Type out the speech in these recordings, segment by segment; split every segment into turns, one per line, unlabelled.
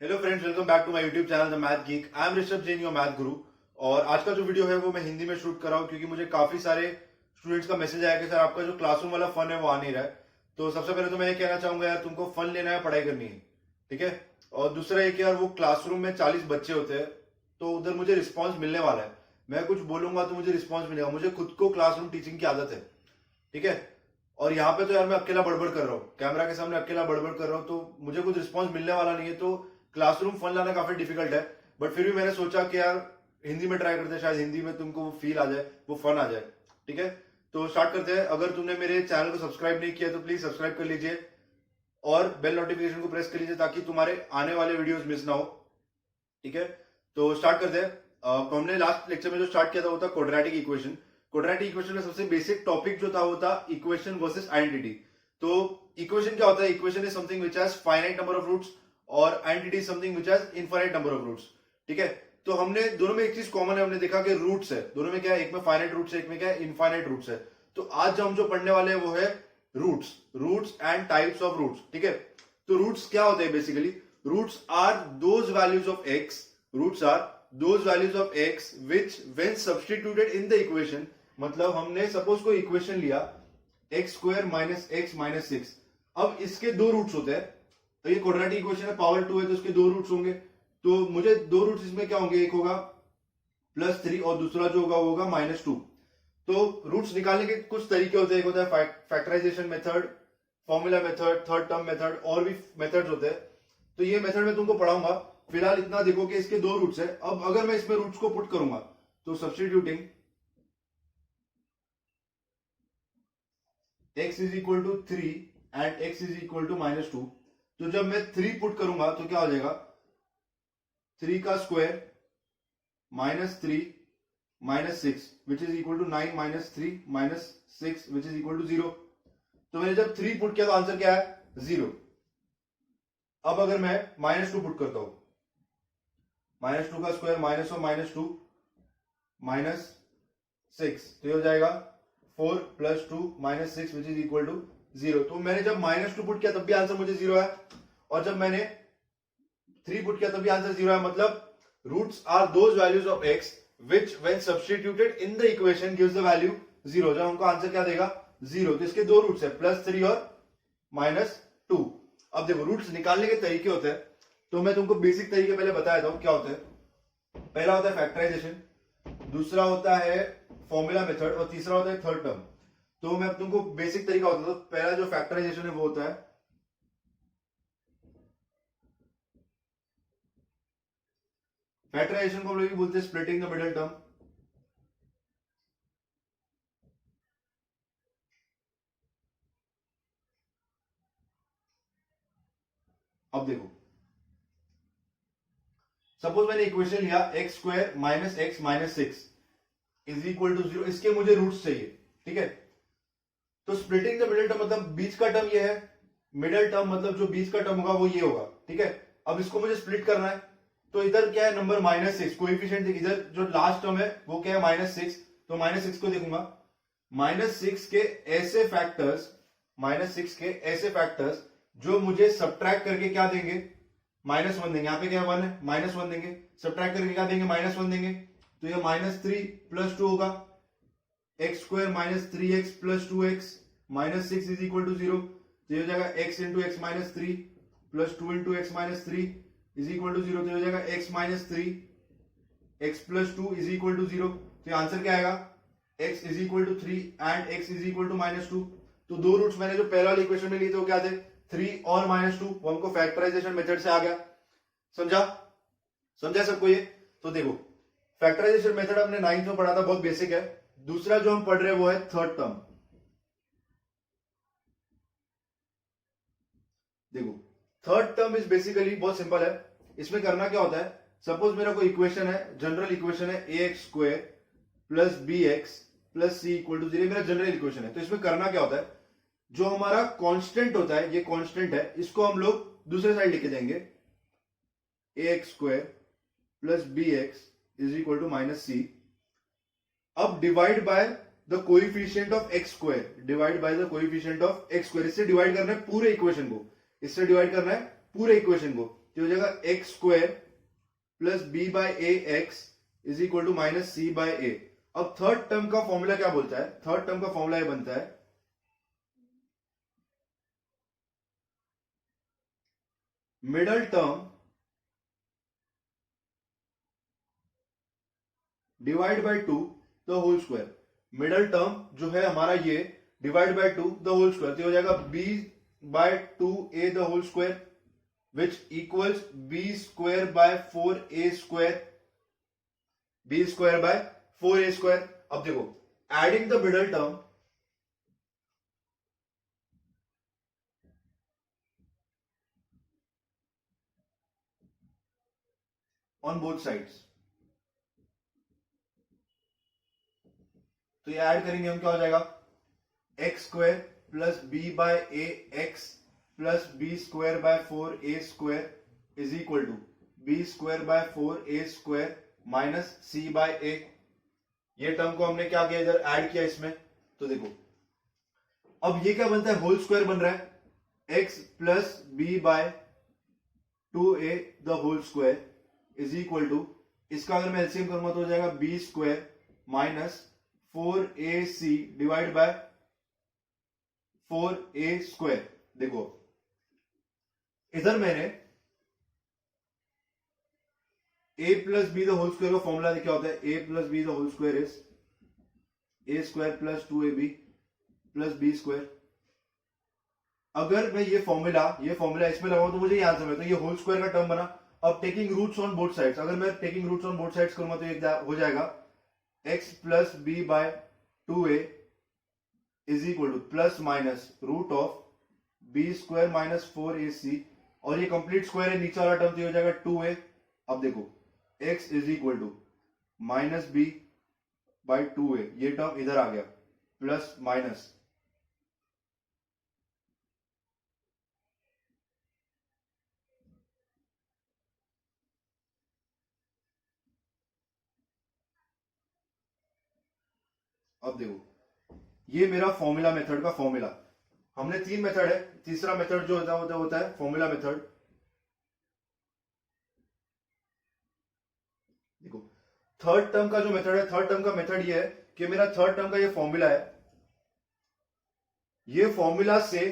Hello friends, welcome back to my YouTube channel the math geek. I am Rishabh Jain, your math guru. और आज का जो video है वो मैं हिंदी में शूट कर रहा हूँ क्योंकि मुझे काफी सारे स्टूडेंट्स का मैसेज आया कि सर आपका जो क्लासरूम वाला फन है वो आ नहीं रहा है। तो सबसे पहले तो मैं ये कहना चाहूंगा यार, तुमको फन लेना है, पढ़ाई करनी है, ठीक है। और दूसरा ये कि यार वो क्लासरूम में 40 बच्चे होते हैं तो उधर मुझे रिस्पॉन्स मिलने वाला है। मैं कुछ बोलूंगा तो मुझे रिस्पॉन्स मिलेगा। मुझे खुद को क्लासरूम टीचिंग की आदत है, ठीक है। और यहाँ पे तो यार मैं अकेला बड़बड़ कर रहा हूँ, कैमरा के सामने अकेला बड़बड़ कर रहा हूँ, तो मुझे कुछ रिस्पॉन्स मिलने वाला नहीं है। तो क्लासरूम फन लाना काफी डिफिकल्ट है। बट फिर भी मैंने सोचा कि यार हिंदी में ट्राई करते हैं, शायद हिंदी में तुमको वो फील आ जाए, वो फन आ जाए, ठीक है। तो स्टार्ट करते हैं। अगर तुमने मेरे चैनल को सब्सक्राइब नहीं किया तो प्लीज सब्सक्राइब कर लीजिए और बेल नोटिफिकेशन को प्रेस कर लीजिए ताकि तुम्हारे आने वाले वीडियोस मिस ना हो, ठीक है। तो स्टार्ट करते हैं। हमने लास्ट लेक्चर में जो स्टार्ट किया था वो था क्वाड्रेटिक इक्वेशन। क्वाड्रेटिक इक्वेशन में सबसे बेसिक टॉपिक जो था वो था इक्वेशन वर्सेस आइडेंटिटी। तो इक्वेशन क्या होता है? Equation is something which has finite number of roots और identity something which has infinite number of roots, ठीक है। तो हमने दोनों में एक चीज कॉमन है, हमने देखा कि रूट्स है। दोनों में क्या है? एक में फाइनाइट रूट्स है, एक में क्या है? इनफाइनाइट रूट्स है। तो आज हम जो पढ़ने वाले हैं वो है roots, roots and types of roots, ठीक है। तो रूट्स क्या होते हैं? Basically roots are those values of x, roots are those values of x which when substituted in the equation, मतलब हमने सपोज कोई इक्वेशन लिया x square minus x minus 6। अब इसके दो रूट्स होते हैं, तो ये क्वाड्रेटिक इक्वेशन है, पावर 2 है तो इसके दो रूट्स होंगे। तो मुझे दो रूट्स इसमें क्या होंगे? एक होगा +3 और दूसरा जो होगा वो होगा -2। तो रूट्स निकालने के कुछ तरीके होते हैं। एक होता है factorization method, formula method, third term method, और भी मेथड्स होते हैं। तो ये मेथड मैं तुमको पढ़ाऊंगा। फिलहाल इतना देखो कि इसके दो रूट्स है। अब अगर मैं इसमें रूट्स को पुट करूंगा तो substituting x is equal to 3 and x is equal to -2। तो जब मैं 3 पुट करूंगा तो क्या हो जाएगा? 3 का square -3 -6 which is equal to 9 -3 -6 which is equal to 0। तो मैंने जब 3 पुट किया तो आंसर क्या है? 0। अब अगर मैं -2 पुट करता हूं, -2 का स्क्वायर माइनस और -2 -6, तो ये हो जाएगा 4 + 2 -6 विच इज इक्वल टू 0। तो मैंने जब -2 पुट किया तब भी आंसर मुझे 0 है, और जब मैंने 3 पुट किया तब भी आंसर 0 है। मतलब roots are those values of x which when substituted in the equation gives the value 0। जब हमको आंसर क्या देगा? 0। तो इसके दो रूट्स है, +3 और -2। अब देखो रूट्स निकालने के तरीके होते हैं, तो मैं तुमको बेसिक तरीके पहले बताया था क्या होता है। पहला होता है फैक्टराइजेशन, दूसरा होता है फॉर्मूला मेथड, और तीसरा होता है थर्ड टर्म। तो मैं तुमको बेसिक तरीका होता है। तो पहला जो फैक्टराइजेशन है वो होता है फैक्टराइजेशन को हम लोग बोलते हैं स्प्लिटिंग द मिडिल टर्म। अब देखो, सपोज मैंने इक्वेशन लिया x square minus x minus 6 is equal to 0। इसके मुझे रूट्स चाहिए, ठीक है। तो स्प्लिटिंग द मिडिल टर्म मतलब बीच का टर्म ये है, मिडिल टर्म मतलब जो बीच का टर्म होगा वो ये होगा, ठीक है। अब इसको मुझे स्प्लिट करना है, तो इधर क्या है? नंबर -6 कोएफिशिएंट, इधर जो लास्ट टर्म है वो क्या है? -6। तो -6 को देखूंगा, -6 के ऐसे फैक्टर्स, -6 के ऐसे फैक्टर्स जो मुझे सब्ट्रैक्ट करके क्या देंगे? -1 देंगे। यहाँ पे क्या 1 है, -1 देंगे। सब्ट्रैक्ट करके क्या देंगे? -1 देंगे। तो ये -3 + 2 होगा, x square -3x + 2x -6 is equal to 0। तो ये हो जाएगा x into x -3 + 2 into x -3 is equal to 0। तो हो जाएगा x -3 x + 2 is equal to 0। तो आंसर क्या आएगा? x is equal to 3 and x is equal to -2। तो दो रूट्स मैंने जो पहले वाली इक्वेशन में लिए थे वो क्या थे? 3 और -2। वो हमको फैक्टराइजेशन मेथड से आ गया। समझा? समझा सबको ये? तो देखो फैक्टराइजेशन मेथड हमने 9th में पढ़ा था, बहुत बेसिक है। दूसरा जो हम पढ़ रहे हैं वो है थर्ड टर्म। देखो थर्ड टर्म इज बेसिकली बहुत सिंपल है। इसमें करना क्या होता है? सपोज मेरा कोई इक्वेशन है, जनरल इक्वेशन है ax² + bx + c = 0। मेरा जनरल इक्वेशन है। तो इसमें करना क्या होता है? जो हमारा कांस्टेंट होता है, ये कांस्टेंट है, इसको हम लोग दूसरे साइड लेके जाएंगे, ax² + bx = -c। अब divide by the coefficient of x², divide by the coefficient of x²। इससे डिवाइड करना है पूरे इक्वेशन को, इससे डिवाइड करना है पूरे इक्वेशन को, तो हो जाएगा x square plus b by a x is equal to minus c by a. अब थर्ड टर्म का फॉर्मूला क्या बोलता है? थर्ड टर्म का फॉर्मूला ये बनता है middle term divide by two the whole square. Middle term जो है हमारा ये divide by two the whole square, तो हो जाएगा b by two a the whole square which equals b square by 4a square, b square by 4a square. अब देखो adding the middle term on both sides, तो ये add करेंगे हम, क्या हो जाएगा x square plus b by a x plus b square by 4a square is equal to b square by 4a square minus c by a. ये term को हमने क्या किया, इधर ऐड किया इसमें, तो देखो अब ये क्या बनता है, होल स्क्वायर बन रहा है x plus b by 2a the whole square is equal to, इसका अगर मैं एलसीएम करूंगा तो हो जाएगा b square minus 4ac divide by 4a square. देखो इधर मैंने a plus b the whole square का फॉर्मूला क्या होता है, a plus b the whole square is a square plus 2ab plus b square. अगर मैं ये फॉर्मूला इसमें लगाऊं तो मुझे ये आंसर मिलता है, ये होल स्क्वायर का टर्म बना। अब taking roots on both sides, अगर मैं taking roots on both sides करूंगा तो ये हो जाएगा x plus b by 2a is equal to plus minus root of b square minus 4ac, और ये कंप्लीट स्क्वायर है, नीचे वाला टर्म तो हो जाएगा 2a। अब देखो x is equal to minus b by 2a, ये टर्म इधर आ गया प्लस माइनस अब देखो ये मेरा फॉर्मूला मेथड का फॉर्मूला, हमने तीन मेथड है, तीसरा मेथड जो होता है फॉर्मूला मेथड। देखो थर्ड टर्म का जो मेथड है, थर्ड टर्म का मेथड ये है कि मेरा थर्ड टर्म का ये फॉर्मूला है, ये फॉर्मूला से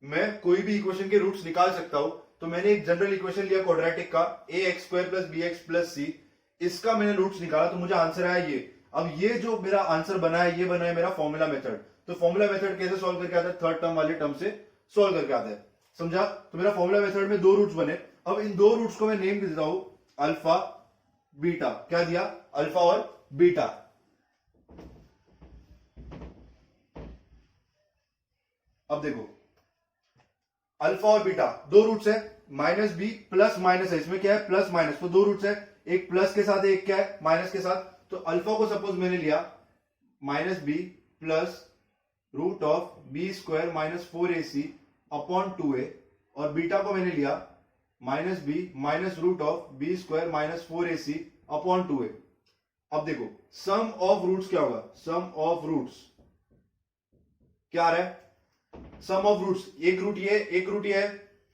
मैं कोई भी इक्वेशन के रूट्स निकाल सकता हूं। तो मैंने एक जनरल इक्वेशन लिया क्वाड्रेटिक का a x square plus b x plus c, इसका मैंने रूट्स निकाला तो मुझे आंसर आया ये। अब ये जो मेरा आंसर बना है, ये बना है मेरा फॉर्मूला मेथड। तो फॉर्मूला मेथड कैसे सॉल्व करके आता है, थर्ड टर्म वाले टर्म से सॉल्व करके आता है, समझा। तो मेरा फॉर्मूला मेथड में दो रूट्स बने, अब इन दो रूट्स को मैं नेम देता हूं अल्फा बीटा। क्या दिया, अल्फा और बीटा। अब देखो अल्फा और बीटा दो रूट्स है, माइनस बी प्लस माइनस है, इसमें क्या है प्लस माइनस, तो दो रूट्स है, एक प्लस के साथ है, एक क्या है माइनस के साथ। तो अल्फा को सपोज मैंने लिया minus b plus root of b square minus 4ac upon 2a, और बीटा को मैंने लिया minus b minus root of b square minus 4ac upon 2a। अब देखो सम ऑफ रूट्स क्या होगा, सम ऑफ रूट्स क्या आ रहा है, सम ऑफ रूट्स, एक रूट ये एक रूट ये है,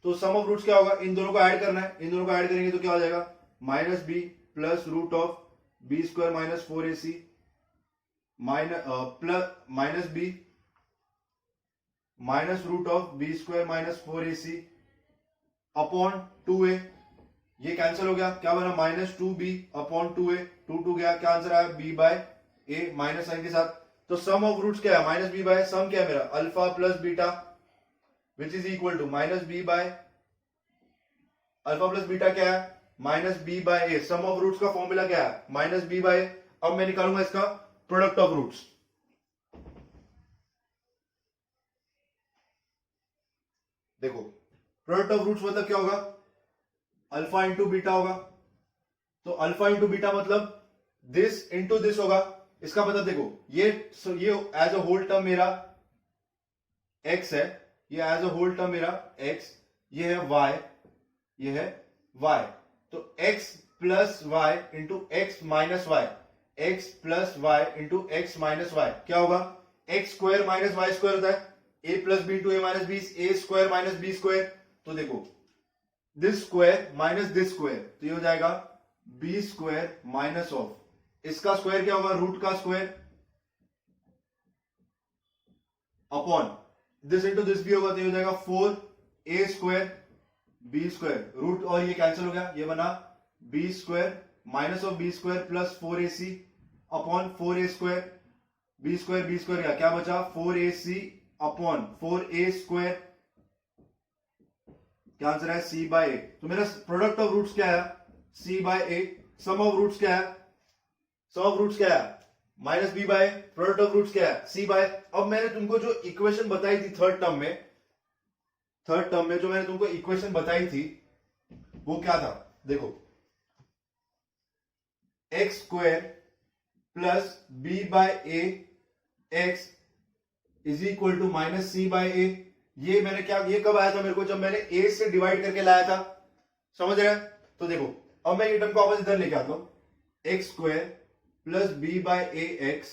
तो सम ऑफ रूट्स क्या होगा, इन दोनों को ऐड करना है, इन दोनों को ऐड करेंगे तो क्या हो जाएगा minus b plus root of b square minus 4ac minus b minus root of b square minus 4ac upon 2a। ये कैंसिल हो गया, क्या बना माइनस 2b अपॉन 2a, 2 गया, क्या आंसर आया b by a minus sign के साथ। तो सम ऑफ रूट्स क्या है, माइनस बी बाय सम क्या है मेरा alpha plus beta which is equal to minus b by alpha plus beta क्या है minus b by a. Sum of roots का फॉर्मूला क्या है माइनस बी बाय। अब मैं निकालूंगा इसका प्रोडक्ट ऑफ रूट्स। देखो प्रोडक्ट ऑफ रूट्स मतलब क्या होगा, अल्फा इंटू बीटा होगा, तो अल्फा इंटू बीटा मतलब दिस इंटू दिस होगा। इसका मतलब देखो ये एज अ होल टर्म मेरा x है, ये एज अ होल टर्म मेरा x, ये है y, ये है y, तो x plus y into x minus y, x plus y into x minus y क्या होगा, x square minus y square होता है, a plus b into a minus b, a square minus b square. तो देखो this square minus this square, तो ये हो जाएगा बी स्क्वायर माइनस ऑफ इसका स्क्वायर क्या होगा, रूट का square upon this into this भी होगा, तो ये हो जाएगा 4a square b square root, और ये कैंसिल हो गया, ये बना b square minus of b square plus 4ac upon 4a square b square क्या बचा 4ac अपॉन 4a स्क्वायर, क्या आंसर है c बाय ए। तो मेरा प्रोडक्ट ऑफ रूट्स क्या है c by a, sum of roots क्या है, सम ऑफ रूट्स क्या है minus b by, product of roots क्या है c बाय। अब मैंने तुमको जो इक्वेशन बताई थी थर्ड टर्म में जो मैंने तुमको इक्वेशन बताई थी वो क्या था, देखो x square plus b by a x is equal to minus c by a. ये मैंने क्या, ये कब आया था मेरे को, जब मैंने ए से डिवाइड करके लाया था, समझ रहे हैं। तो देखो अब मैं ये टर्म को वापस इधर लेके आता हूं, x square plus b by a x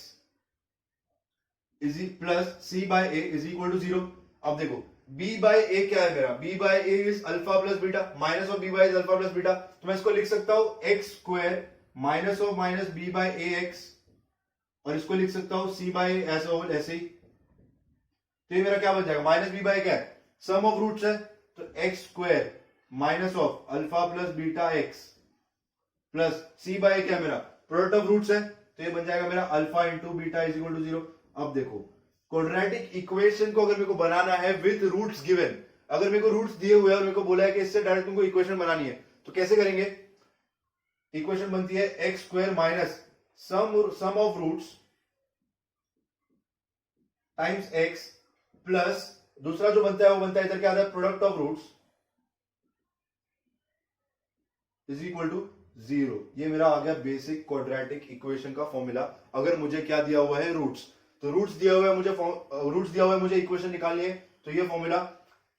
is plus c by a is equal to 0। अब देखो b बाय ए क्या है मेरा, b by a is alpha plus beta, minus of b by is alpha plus beta, तो मैं इसको लिख सकता हूं x square minus of minus b by a x, और इसको लिख सकता हूं c बाय ऐसे ही। तो ये मेरा क्या बन जाएगा, माइनस बी बाय क्या है, सम ऑफ रूट्स है, तो x square minus of alpha plus beta x plus c by क्या है मेरा, प्रोडक्ट ऑफ रूट्स है, तो ये बन जाएगा मेरा alpha into beta is equal to 0। अब देखो क्वाड्रेटिक इक्वेशन को अगर मेरे को बनाना है विद रूट्स गिवन, अगर मेरे को रूट्स दिए हुए हैं और मेरे को बोला है कि इससे डायरेक्ट तुमको इक्वेशन बनानी है, तो कैसे करेंगे, इक्वेशन बनती है x square minus sum of roots times x plus दूसरा जो बनता है वो बनता है इधर क्या आता है, product of roots is equal to 0। ये मेरा आ गया बेसिक क्वाड्रेटिक इक्वेशन का फॉर्मूला। अगर मुझे क्या दिया हुआ है, रूट्स, तो रूट्स दिया हुआ है मुझे, रूट्स दिया हुआ है मुझे, इक्वेशन निकालनी है, तो ये फॉर्मूला,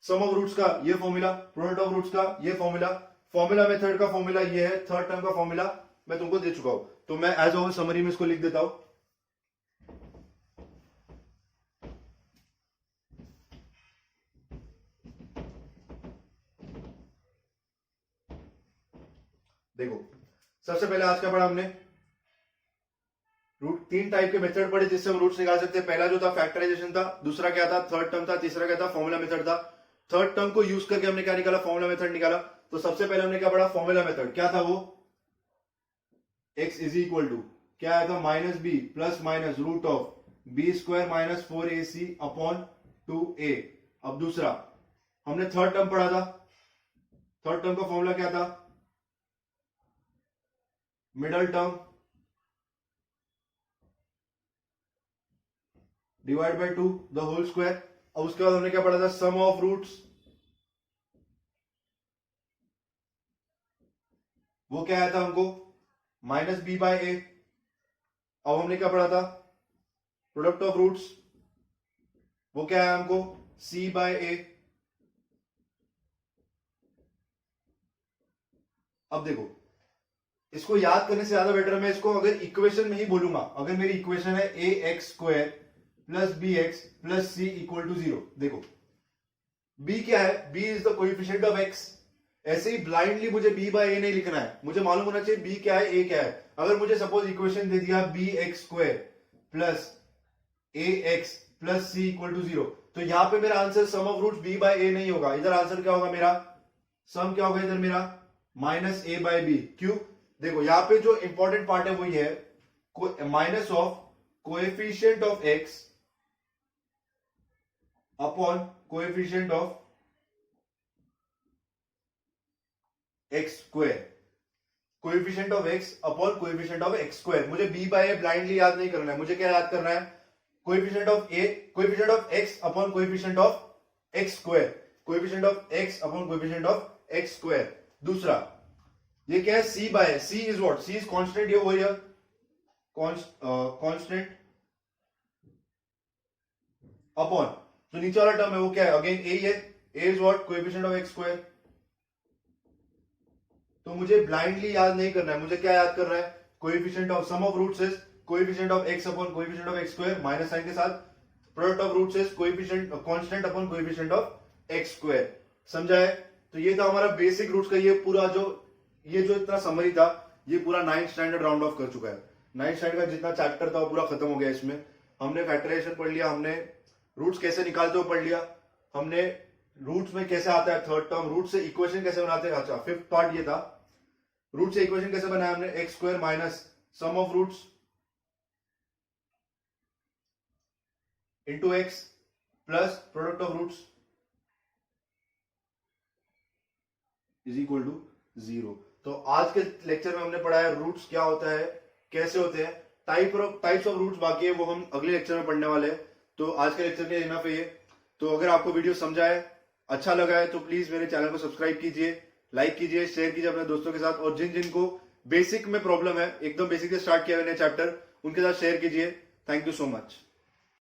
सम ऑफ रूट्स का ये फॉर्मूला, प्रोडक्ट ऑफ रूट्स का ये फॉर्मूला, फॉर्मूला मेथड का फॉर्मूला ये है, थर्ड टर्म का फॉर्मूला मैं तुमको दे चुका हूं, तो मैं एज अ समरी में इसको लिख देता हूं। देखो सबसे पहले आज क्या पढ़ा हमने, रूट, तीन टाइप के मेथड पढ़े जिससे हम रूट्स निकाल सकते हैं। पहला जो था फैक्टराइजेशन था, दूसरा क्या था थर्ड टर्म था, तीसरा क्या था फॉर्मूला मेथड था। थर्ड टर्म को यूज करके हमने क्या निकाला, फॉर्मूला मेथड निकाला। तो सबसे पहले हमने क्या पढ़ा, फॉर्मूला मेथड क्या था वो, x इज इक्वल टू क्या आया था, minus b plus minus root of b square minus 4ac upon 2a। अब दूसरा हमने थर्ड टर्म पढ़ा था, थर्ड टर्म का फॉर्मूला क्या था, middle term divide by 2 the whole square. और उसके बाद हमने क्या पढ़ा था, सम ऑफ रूट्स, वो क्या आया था हमको, माइनस बी बाय ए। अब हमने क्या पढ़ा था, प्रोडक्ट ऑफ रूट्स, वो क्या है हमको, सी बाय ए। अब देखो इसको याद करने से ज्यादा बेटर मैं इसको अगर इक्वेशन में ही बोलूंगा, अगर मेरी इक्वेशन है a x square plus b x plus c equal to 0। देखो b क्या है, b is the coefficient of x। ऐसे ही ब्लाइंडली मुझे b बाय a नहीं लिखना है, मुझे मालूम होना चाहिए b क्या है, a क्या है। अगर मुझे सपोज इक्वेशन दे दिया b x square plus a x plus c equal to 0, तो यहां पे मेरा answer sum of roots b by a नहीं होगा, इधर आंसर क्या होगा मेरा, सम क्या होगा इधर मेरा, माइनस a बाय b। क्यों, देखो यहां पे जो इंपॉर्टेंट पार्ट है वो ये है, minus of coefficient of x upon coefficient of x square, coefficient of x upon coefficient of x square. मुझे b बाय a ब्लाइंडली याद नहीं करना है, मुझे क्या याद करना है, coefficient of a, coefficient of x upon coefficient of x square, coefficient of x upon coefficient of x square. दूसरा ये क्या है, c by, c is what, c is constant, ये ओवर हियर कांस्टेंट अपॉन जो नीचे वाला term है वो क्या है, अगेन a है, a is what, coefficient of x square. तो मुझे ब्लाइंडली याद नहीं करना है, मुझे क्या याद करना है, coefficient of sum of roots is coefficient of x upon coefficient of x square minus sign के साथ, product of roots is coefficient constant upon coefficient of x square. समझा है। तो ये था हमारा बेसिक रूट्स का ये जो इतना समरी था, ये पूरा 9th स्टैंडर्ड राउंड ऑफ कर चुका है। 9th स्टैंडर्ड का जितना चैप्टर था वो पूरा खत्म हो गया। इसमें हमने फैक्टराइजेशन पढ़ लिया, हमने रूट्स कैसे निकालते हो पढ़ लिया, हमने रूट्स में कैसे आता है थर्ड टर्म, रूट से इक्वेशन कैसे बनाते हैं। अच्छा, 5th पार्ट ये था, रूट से इक्वेशन कैसे बनाया हमने, x square minus sum of roots into x plus product of roots is equal to 0। तो आज के लेक्चर में हमने पढ़ा है रूट्स क्या होता है, कैसे होते हैं, टाइप्स ऑफ रूट्स बाकी है वो हम अगले लेक्चर में पढ़ने वाले हैं। तो आज के लेक्चर के लिए इनफ है ये। तो अगर आपको वीडियो समझा है, अच्छा लगा है, तो प्लीज मेरे चैनल को सब्सक्राइब कीजिए, लाइक कीजिए, शेयर कीजिए अपने दोस्तों के साथ, और जिन जिनको बेसिक में प्रॉब्लम है, एकदम बेसिक से स्टार्ट किया मैंने चैप्टर, उनके साथ शेयर कीजिए। Thank you so much.